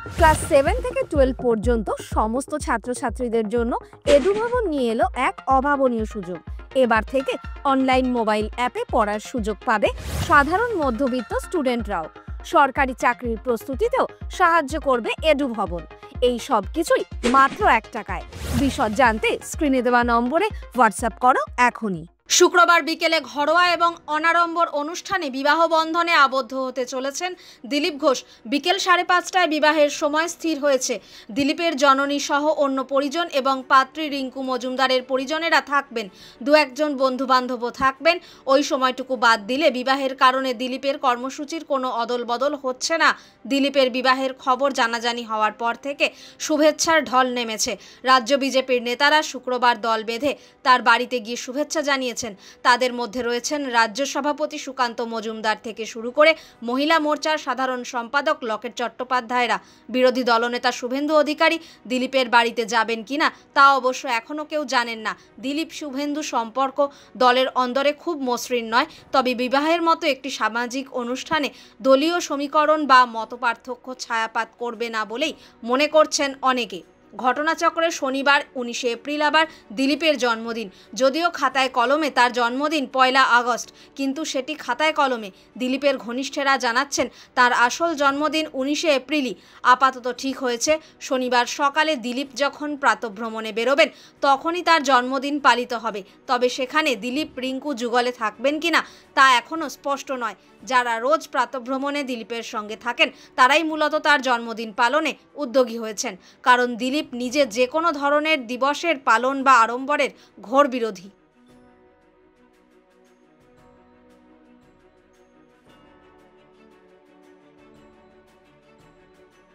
Class 7 থেকে 12 পর্যন্ত সমস্ত ছাত্রছাত্রীদের জন্য এডুভবন নিয়ে এলো এক অভাবনীয় সুযোগ। এবার থেকে অনলাইন মোবাইল অ্যাপে পড়ার সুযোগ পাবে সাধারণ মধ্যবিত্ত স্টুডেন্টরাও। সরকারি চাকরির প্রস্তুতিতেও সাহায্য করবে এডুভবন। এই সব কিছুই মাত্র 1 টাকায়। বিশদ জানতে স্ক্রিনে দেওয়া নম্বরে হোয়াটসঅ্যাপ করো এখনই। শুক্রবার বিকেলে ঘরোয়া এবং অনাড়ম্বর অনুষ্ঠানে বিবাহ বন্ধনে আবদ্ধ হতে চলেছেন দিলীপ ঘোষ। বিকেল 5:30টায় বিবাহের সময় স্থির হয়েছে। দিলীপের জননী সহ অন্য পরিজন এবং পাত্রী রিঙ্কু মজুমদারের পরিজনেরা থাকবেন। দু একজন বন্ধু বান্ধবও থাকবেন। ওই সময়টুকু বাদ দিলে বিবাহের কারণে দিলীপের কর্মসূচির কোনো অদল বদল হচ্ছে না। দিলীপের বিবাহের খবর জানাজানি হওয়ার পর থেকে শুভেচ্ছার ঢল নেমেছে। রাজ্য বিজেপির নেতারা শুক্রবার দল বেঁধে তার বাড়িতে গিয়ে শুভেচ্ছা জানিয়েছেন। তাদের মধ্যে রয়েছেন রাজ্য সভাপতি সুকান্ত মজুমদার থেকে শুরু করে মহিলা মোর্চার সাধারণ সম্পাদক লকেট চট্টোপাধ্যায়রা। বিরোধী দলনেতা শুভেন্দু অধিকারী দিলীপের বাড়িতে যাবেন কিনা তা অবশ্য এখনও কেউ জানেন না। দিলীপ শুভেন্দু সম্পর্ক দলের অন্দরে খুব মসৃণ নয়, তবে বিবাহের মতো একটি সামাজিক অনুষ্ঠানে দলীয় সমীকরণ বা মতপার্থক্য ছায়াপাত করবে না বলেই মনে করছেন অনেকে। ঘটনাচক্রে শনিবার 19 এপ্রিল আবার দিলীপের জন্মদিন। যদিও খাতায় কলমে তার জন্মদিন 1 আগস্ট, কিন্তু সেটি খাতায় কলমে। দিলীপের ঘনিষ্ঠেরা জানাচ্ছেন তার আসল জন্মদিন 19 এপ্রিলই। আপাতত ঠিক হয়েছে শনিবার সকালে দিলীপ যখন প্রাতঃভ্রমণে বেরোবেন তখনই তার জন্মদিন পালিত হবে। তবে সেখানে দিলীপ রিঙ্কু যুগলে থাকবেন কিনা তা এখনও স্পষ্ট নয়। যারা রোজ প্রাতঃভ্রমণে দিলীপের সঙ্গে থাকেন তারাই মূলত তার জন্মদিন পালনে উদ্যোগী হয়েছেন, কারণ দিলীপ নিজে যে কোনো ধরনের দিবসের পালন বা আড়ম্বরের ঘোর বিরোধী।